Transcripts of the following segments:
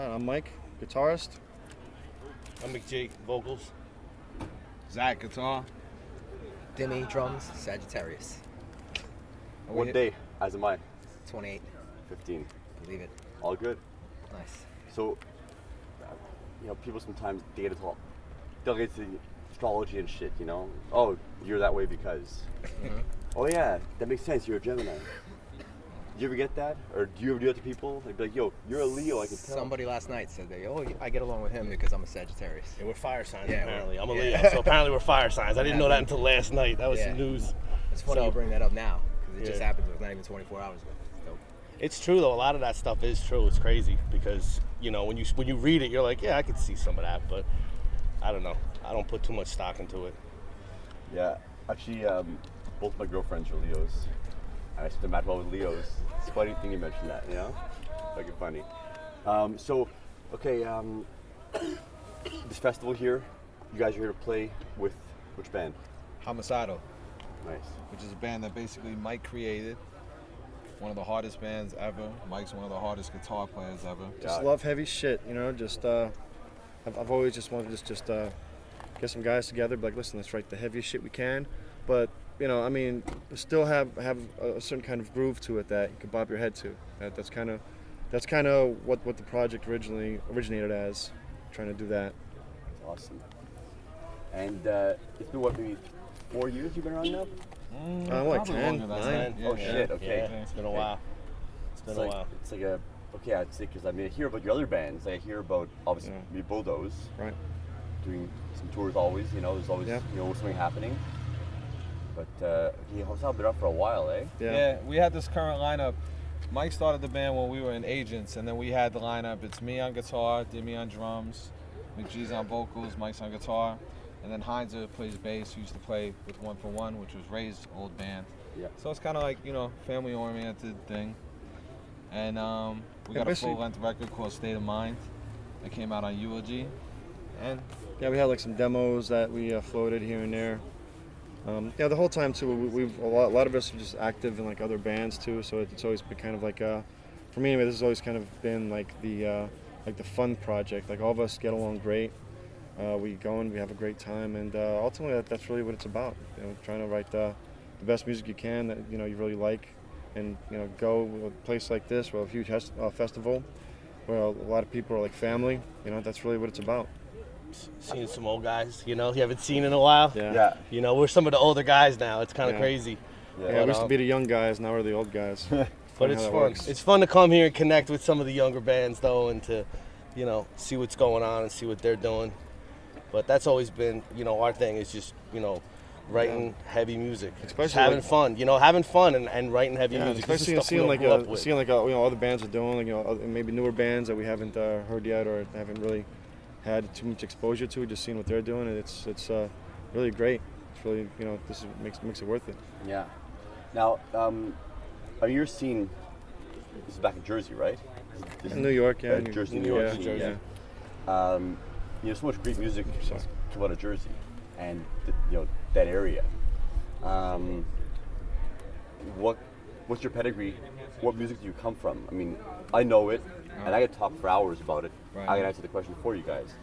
I'm Mike, guitarist. I'm McJake, vocals. Zach, guitar. Demi, drums, Sagittarius. What day? As am I. 28. 15. Believe it. All good. Nice. So, people sometimes they'll get to astrology and shit, Oh, you're that way because. Mm-hmm. Oh yeah, that makes sense. You're a Gemini. Do you ever get that, or do you ever do that to people? Like, be like, yo, you're a Leo. I can tell. Somebody last night said I get along with him because I'm a Sagittarius. Yeah, we're fire signs Yeah, apparently. I'm a Leo, so apparently we're fire signs. I didn't know that until last night. That was some news. It's funny you bring that up now because it just happened. It was not even 24 hours ago. So. It's true though. A lot of that stuff is true. It's crazy because when you read it, you're like, yeah, I could see some of that, but I don't know. I don't put too much stock into it. Yeah, actually, both my girlfriends are Leos. I spent mad well with Leos. It's a funny thing you mentioned that, Like it's funny. This festival here, you guys are here to play with which band? Homicidal. Nice. Which is a band that basically Mike created. One of the hardest bands ever. Mike's one of the hardest guitar players ever. Just love heavy shit, Just I've always just wanted to just get some guys together, be like, listen, let's write the heaviest shit we can, but still have a certain kind of groove to it that you can bob your head to. That's kind of what the project originally originated as, trying to do that. Awesome. And it's been maybe 4 years you've been around now? Like 10, 9. Oh shit, okay. Yeah, it's been a while. It's been a while. It's like I'd say, because I hear about your other bands. I hear about, obviously, Bulldoze. Right. Doing some tours always, there's always, something happening. But, Homicidal been up for a while, eh? Yeah, we had this current lineup. Mike started the band when we were in Agents, and then we had the lineup. It's me on guitar, Demi on drums, McGee's on vocals, Mike's on guitar, and then Heinzer plays bass, who used to play with One for One, which was Ray's old band. Yeah. So it's kind of like, family-oriented thing. And we got a full-length record called State of Mind that came out on Eulogy. And yeah, we had like some demos that we floated here and there. The whole time too, we've a lot of us are just active in like other bands too. So it's always been kind of like for me anyway, this has always kind of been like the fun project. Like all of us get along great. We go and we have a great time, and ultimately that's really what it's about. Trying to write the best music you can that you really like, and go to a place like this, where a huge festival, where a lot of people are like family. That's really what it's about. Seeing some old guys, you haven't seen in a while. Yeah. We're some of the older guys now. It's kind of crazy. Yeah, we used to be the young guys, now we're the old guys. But it's fun. It's fun to come here and connect with some of the younger bands, though, and to, see what's going on and see what they're doing. But that's always been, our thing is just, writing heavy music, especially having fun, having fun and writing heavy music. Especially seeing all the bands are doing, maybe newer bands that we haven't heard yet or haven't really had too much exposure to, just seeing what they're doing, and it's really great. It's really makes it worth it. Yeah. Now, you're seeing, this is back in Jersey, right? In New York, yeah. Jersey, New York. Yeah, Jersey. Yeah. So much great music come out of Jersey, and that area. What's your pedigree? What music do you come from? I know it, and I could talk for hours about it. Right. I can answer the question for you guys,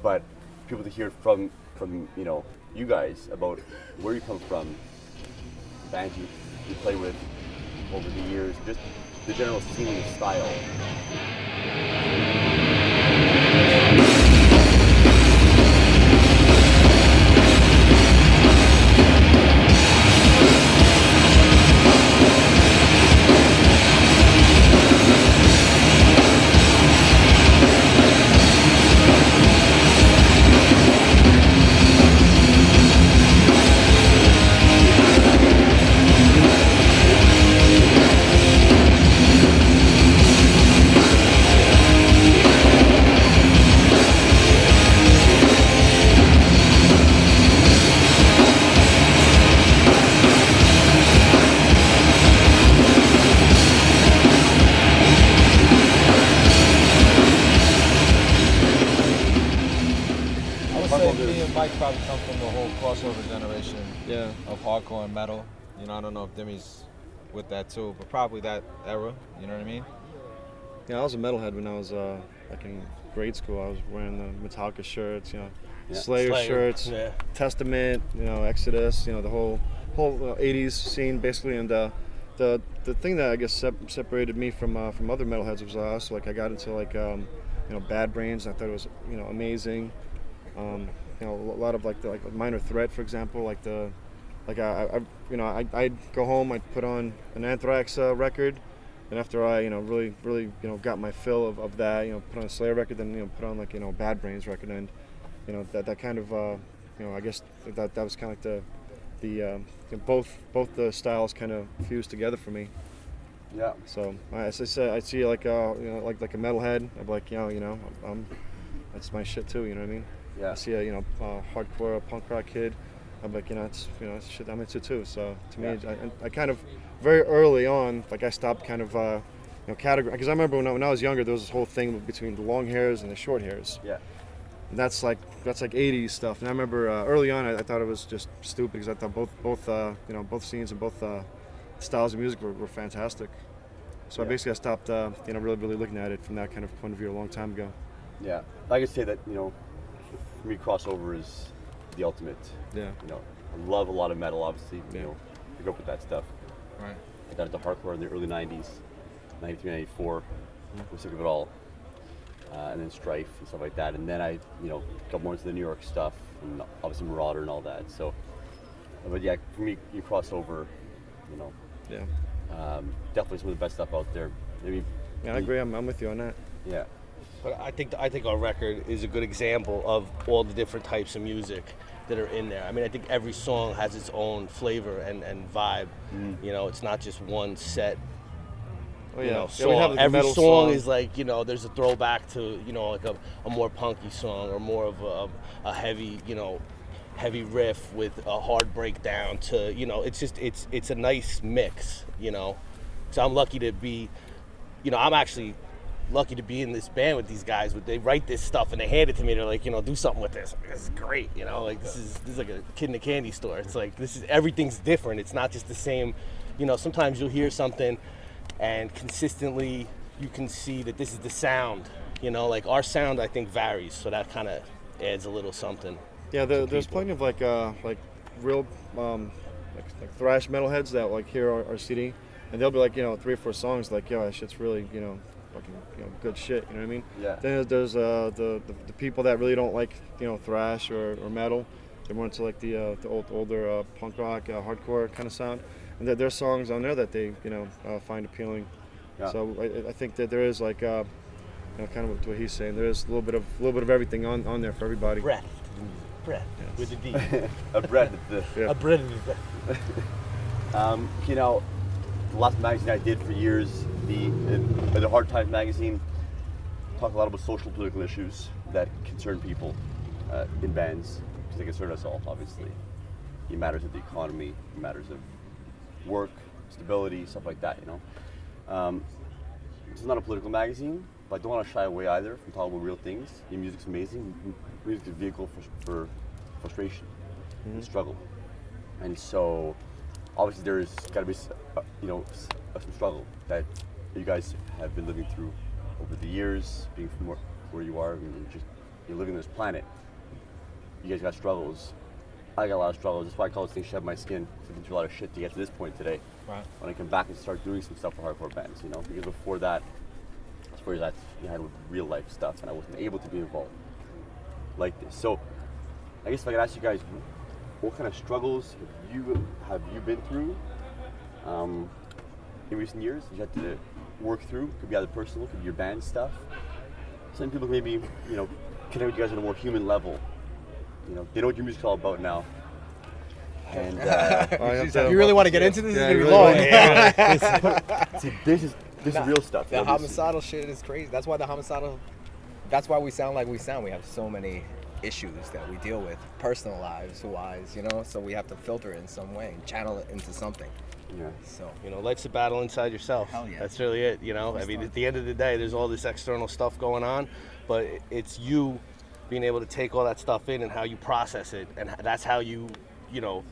but people to hear from you guys about where you come from, bands you play with over the years, just the general scene and style. Mike probably come from the whole crossover generation Yeah. of hardcore and metal. I don't know if Demi's with that too, but probably that era, you know what I mean? Yeah, I was a metalhead when I was like in grade school. I was wearing the Metallica shirts, Slayer shirts, Testament, Exodus, the whole 80s scene basically. And the thing that I guess separated me from other metalheads was also like I got into like Bad Brains. I thought it was amazing. A lot of like Minor Threat, for example, I'd go home, I'd put on an Anthrax record, and after I really got my fill of that, put on a Slayer record, then put on like Bad Brains record, and that kind of I guess that was kind of like the both the styles kind of fused together for me. Yeah. So as I said, I see like like a metalhead. I'm like that's my shit too. You know what I mean? Yeah. I see a hardcore punk rock kid. I'm like it's shit I'm into too. So to me, I kind of very early on, like I stopped kind of category, because I remember when I was younger, there was this whole thing between the long hairs and the short hairs. Yeah. And that's like 80s stuff. And I remember early on, I thought it was just stupid because I thought both scenes and both styles of music were fantastic. So basically I stopped really looking at it from that kind of point of view a long time ago. Yeah. I could say that for me, crossover is the ultimate. Yeah. I love a lot of metal, obviously. I grew up with that stuff. Right. I got into hardcore in the early 90s, 93, 94. Was sick of it all. And then Strife and stuff like that. And then I, got more into the New York stuff and obviously Marauder and all that. So, but yeah, for me, you cross over, definitely some of the best stuff out there. Maybe. Yeah, I agree. I'm with you on that. Yeah. But I think our record is a good example of all the different types of music that are in there. I mean, I think every song has its own flavor and vibe. It's not just one set. Oh, yeah. Song. Every song is like, there's a throwback to, like a more punky song or more of a heavy, heavy riff with a hard breakdown to, it's a nice mix, So I'm lucky to be, I'm actually lucky to be in this band with these guys. They write this stuff and they hand it to me. They're like, do something with this. This is great, this is like a kid in a candy store. It's like everything's different. It's not just the same. Sometimes you'll hear something and consistently you can see that this is the sound. Like our sound I think varies, so that kind of adds a little something. Yeah, there's plenty of like real like thrash metalheads that like hear our CD, and they'll be like 3 or 4 songs like that shit's really fucking good shit, you know what I mean? Yeah. Then there's the people that really don't like thrash or metal. They're more into like the older punk rock, hardcore kind of sound, and there's songs on there that they find appealing. Yeah. So I think that there is like kind of what he's saying. There is a little bit of everything on there for everybody. Breath, Yes. with a D. A bread. A breath. The last magazine I did for years, the Hard Times magazine, talked a lot about social political issues that concern people in bands, because they concern us all, obviously. It matters of the economy, it matters of work, stability, stuff like that, It's not a political magazine, but I don't want to shy away either from talking about real things. Your music's amazing. Music's a vehicle for frustration and struggle. And so, obviously there's got to be, some struggle that you guys have been living through over the years, being from where you are, and you're living on this planet. You guys got struggles. I got a lot of struggles. That's why I call this thing Shed My Skin. I've been through a lot of shit to get to this point today. Right. When I come back and start doing some stuff for hardcore bands, because before that, I had real life stuff, and I wasn't able to be involved like this. So, I guess if I could ask you guys, what kind of struggles have you been through in recent years? You had to work through. Could be either personal, could be your band stuff. Some people maybe connect with you guys on a more human level. They know what your music's all about now. And you really want to get into this? Yeah, It's really long. see, this is real stuff. The homicidal shit is crazy. That's why that's why we sound like we sound. We have so many issues that we deal with, personal lives wise, so we have to filter it in some way and channel it into something. Yeah. So Life's a battle inside yourself. Hell yeah. That's really it. I mean, at the end of the day, there's all this external stuff going on, but it's you being able to take all that stuff in and how you process it, and that's how you,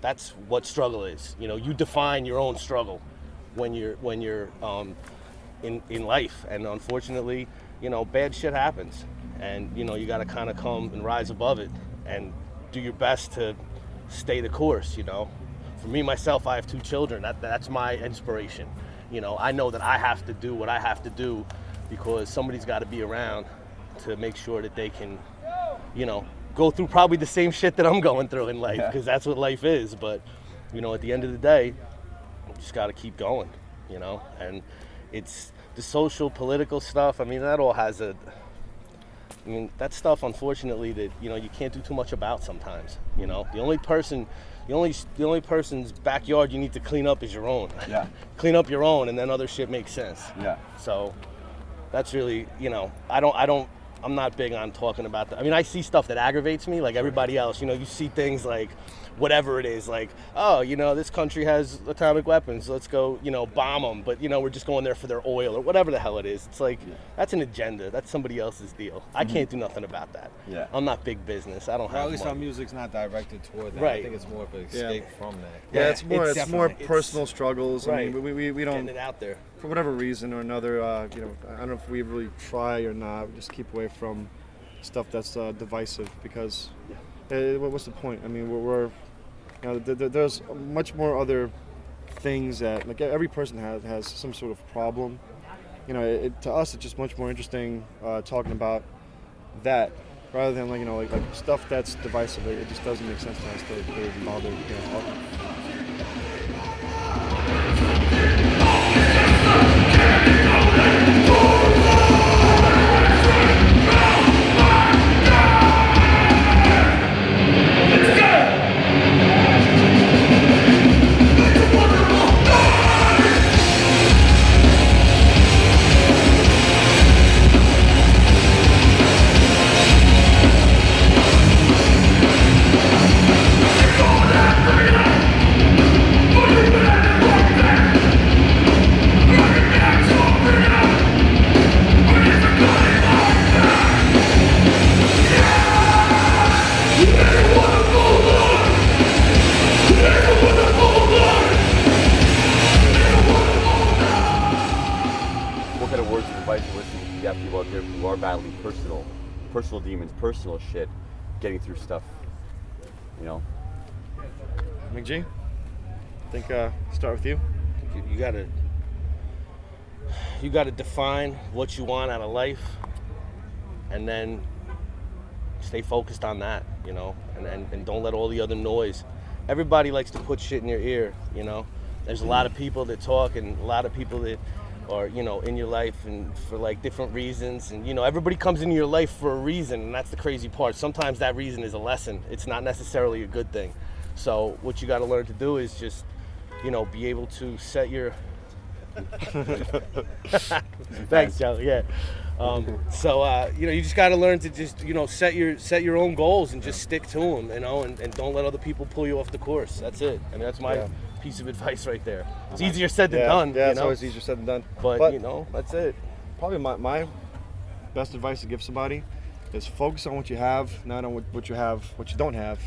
that's what struggle is. You define your own struggle when you're in life. And unfortunately, bad shit happens. And, you got to kind of come and rise above it and do your best to stay the course, For me, myself, I have 2 children. That's my inspiration. I know that I have to do what I have to do because somebody's got to be around to make sure that they can, go through probably the same shit that I'm going through in life, because that's what life is. But, at the end of the day, you just got to keep going, and it's the social, political stuff. I mean, that all has that stuff, unfortunately, that, you can't do too much about sometimes, The only person's backyard you need to clean up is your own. Yeah. Clean up your own, and then other shit makes sense. Yeah. So that's really, I'm not big on talking about that. I mean, I see stuff that aggravates me, like everybody else. You see things like whatever it is, like, oh, this country has atomic weapons, let's go, bomb them. But, we're just going there for their oil or whatever the hell it is. It's like, that's an agenda. That's somebody else's deal. I can't do nothing about that. Yeah. I'm not big business. I don't have At least money. our music's not directed toward that. Right. I think it's more of an escape from that. Yeah, it's more definitely- personal struggles. Right. I mean, we don't, Getting it out there. for whatever reason or another, I don't know if we really try or not. We just keep away from stuff that's divisive, because what's the point? I mean, we're there's much more other things that, like, every person has some sort of problem. To us, it's just much more interesting talking about that rather than like stuff that's divisive. It just doesn't make sense to us to even bother talking. What kind of words of advice are listening to you got people out there who are battling personal demons, personal shit, getting through stuff, McG, I think start with you. You gotta define what you want out of life, and then stay focused on that, and don't let all the other noise. Everybody likes to put shit in your ear, There's a lot of people that talk, and a lot of people that are, in your life and for like different reasons, and everybody comes into your life for a reason, and that's the crazy part. Sometimes that reason is a lesson. It's not necessarily a good thing. So what you got to learn to do is just, be able to set your Thanks, Joe. Yeah. You just got to learn to just, set your own goals and just stick to them, and don't let other people pull you off the course. That's it. I mean, that's my piece of advice right there. It's easier said than done. Yeah, it's always easier said than done. But that's it. Probably my best advice to give somebody is focus on what you have, not on what you don't have.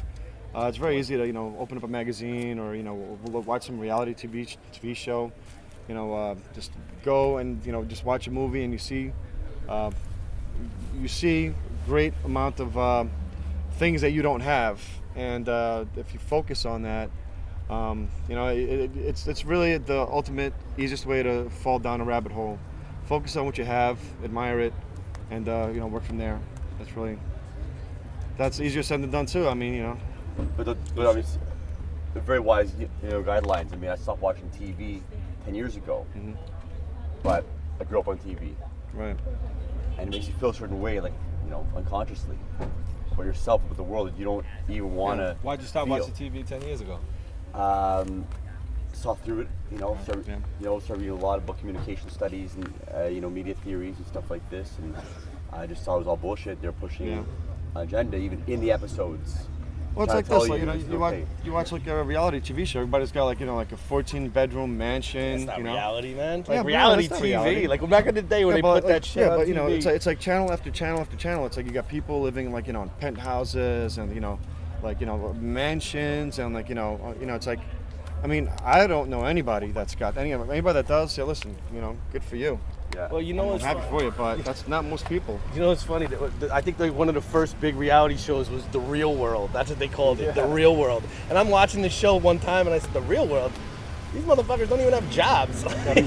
It's very easy to open up a magazine or watch some reality TV show. Just go and just watch a movie and you see great amount of things that you don't have, and if you focus on that, it's really the ultimate easiest way to fall down a rabbit hole. Focus on what you have, admire it, and work from there. That's easier said than done too. I mean, But obviously, they're very wise, guidelines. I mean, I stopped watching TV 10 years ago, but I grew up on TV. Right. And it makes you feel a certain way, like, unconsciously. About yourself, about the world, that you don't even want to Why'd you stop feel. watching TV 10 years ago? Saw through it, started reading a lot about communication studies and, media theories and stuff like this. And I just thought it was all bullshit. They're pushing an agenda, even in the episodes. Well, it's like trying this, to tell like, it's you watch like a reality TV show. Everybody's got like a 14-bedroom mansion. It's not reality, man. Yeah, Like reality it's not TV. reality. Like back in the day when they put that shit on but TV. it's like channel after channel after channel. It's like you got people living like in penthouses and mansions and it's like, I mean, I don't know anybody that's got anybody that does. Yeah, listen, good for you. Yeah. Well, you know I'm what's happy for you, but that's not most people. You know what's funny? I think like one of the first big reality shows was The Real World. That's what they called it, The Real World. And I'm watching the show one time, and I said, The Real World? These motherfuckers don't even have jobs. Are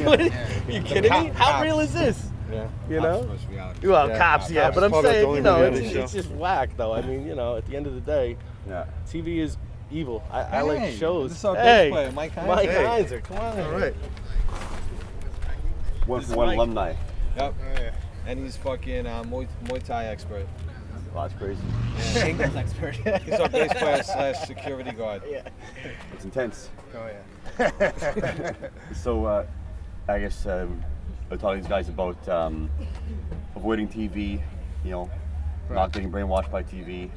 you kidding me? How real is this? Yeah. You know? Cops versus reality. Well, Yeah, cops, yeah. Cops But is I'm probably the saying, only you know, reality it's just whack, though. I mean, you know, at the end of the day, Yeah. TV is evil. I like Hey, shows. this is our bass Hey, player, Mike Heinzer. Mike Hey. Heinzer, come on. All right. One This for is one Mike. alumni. Yep. And he's fucking Muay Thai expert. Wow, that's crazy. Shingles expert. He's our bass player / security guard. It's intense. Oh yeah. So, I guess I talk to these guys about avoiding TV, you know, not getting brainwashed by TV.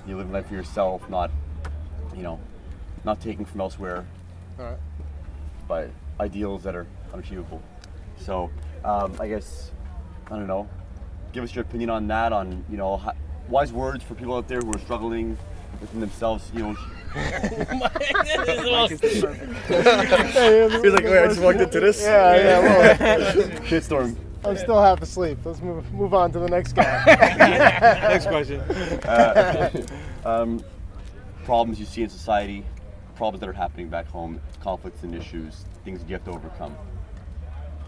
You live life for yourself, not, you know, not taking from elsewhere, but ideals that are unachievable. So, I guess, I don't know, give us your opinion on that, on, you know, wise words for people out there who are struggling within themselves, you know. He's like, wait, I just walked into this. Shitstorm. I'm still half asleep. Let's move on to the next guy. Next question. Problems you see in society, problems that are happening back home, conflicts and issues, things you have to overcome.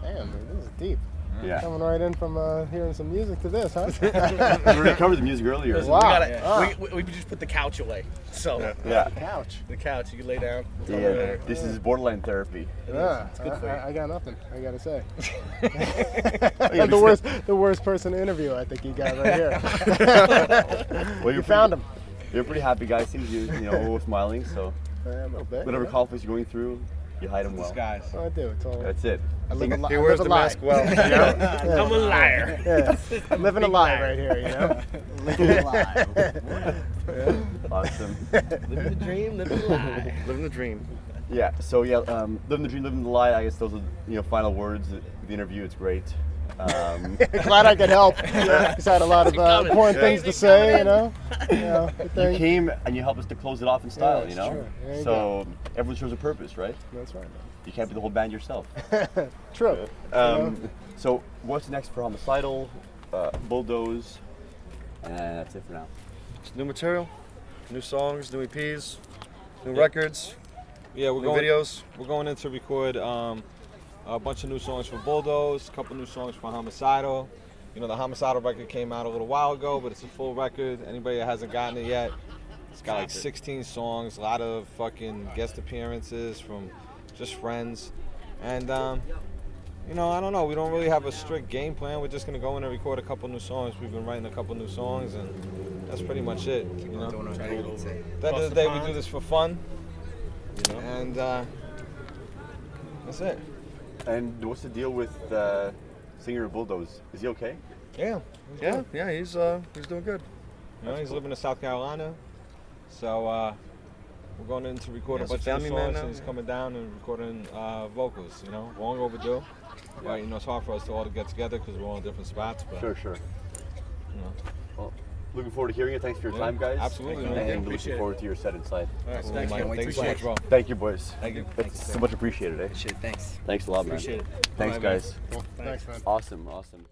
Damn, man, this is deep. Yeah. Coming right in from hearing some music to this, huh? We already covered the music earlier. Wow. We just put the couch away. So, Yeah. Couch. the couch, you can lay down. Yeah. This is borderline therapy. Yeah, good for you. I got nothing. I gotta say. I'm the worst person to interview. I think you got right here. Well, You found him. You're a pretty happy guy. Seems you know, smiling. So Yeah, a little bit. whatever conflicts you're going through, you hide them well. Disguise. Oh, I do. It's all. That's it. I live a li- He I wears live the a lie. mask well. Yeah. I'm a liar. Yeah. I'm living a lie right here, you know? Living a lie. Awesome. Living the dream, living the lie. Living the dream. Yeah. So yeah, living the dream, living the lie. I guess those are, you know, final words of the interview. It's great. Glad I could help. He's had a lot of important things to say, you know? Yeah, good You thing. came and you helped us to close it off in style. Yeah, You that's know. true. There you So everyone serves a purpose, right? That's right. You can't be the whole band yourself. True. So what's next for Homicidal, Bulldoze, and that's it for now. It's new material, new songs, new EPs, new records, Yeah, new videos. We're going in to record a bunch of new songs for Bulldoze, a couple new songs for Homicidal. You know, the Homicidal record came out a little while ago, but it's a full record. Anybody that hasn't gotten it yet, it's got like 16 songs, a lot of fucking guest appearances from just friends. And, you know, I don't know. We don't really have a strict game plan. We're just going to go in and record a couple new songs. We've been writing a couple new songs, and that's pretty much it. You know? Doing what you can say. At the end of the day, we do this for fun. You know? And that's it. And what's the deal with singer of Bulldoze? Is he okay? Yeah. Yeah, he's doing good. You know, he's living in South Carolina, so we're going in to record a Yeah, bunch so of new family man songs, now, and he's yeah. coming down and recording vocals. You know, long overdue. But you know, it's hard for us to all to get together because we're all in different spots. But Sure. you know, Well, looking forward to hearing it. Thanks for your Yeah, time, guys. absolutely, man. And Appreciate looking it. forward to your set inside. absolutely, Mike. Can't wait Thank to you so see much, it. bro. Thank you, boys. Thank you. That's so much appreciated, eh? Shit, thanks. Thanks a lot, man. Appreciate it. Thanks, All right, man. guys. Thanks, man. Awesome.